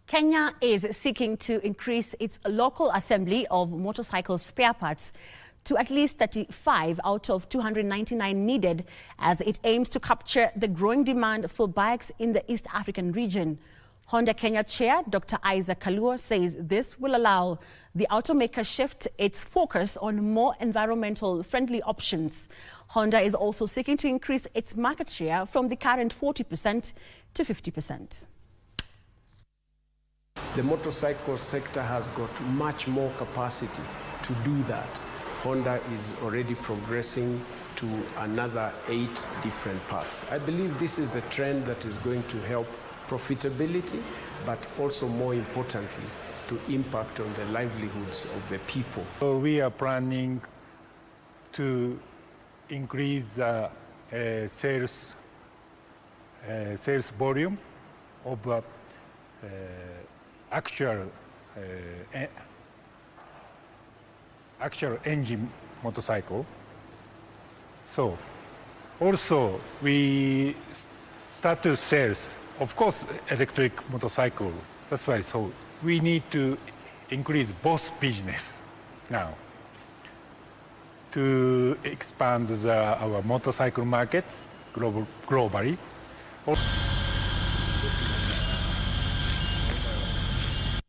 Kenya is seeking to increase its local assembly of motorcycle spare parts to at least 35 out of 299 needed as it aims to capture the growing demand for bikes in the East African region. Honda Kenya Chair Dr. Isaac Kalua says this will allow the automaker shift its focus on more environmental friendly options. Honda is also seeking to increase its market share from the current 40% to 50%. The motorcycle sector has got much more capacity to do that. Honda is already progressing to another 8 different parts. I believe this is the trend that is going to help profitability, but also more importantly, to impact on the livelihoods of the people. So we are planning to increase the sales volume of actual engine motorcycle. So also we start to sell, of course, electric motorcycle. That's why. So we need to increase both business now to expand our motorcycle market globally.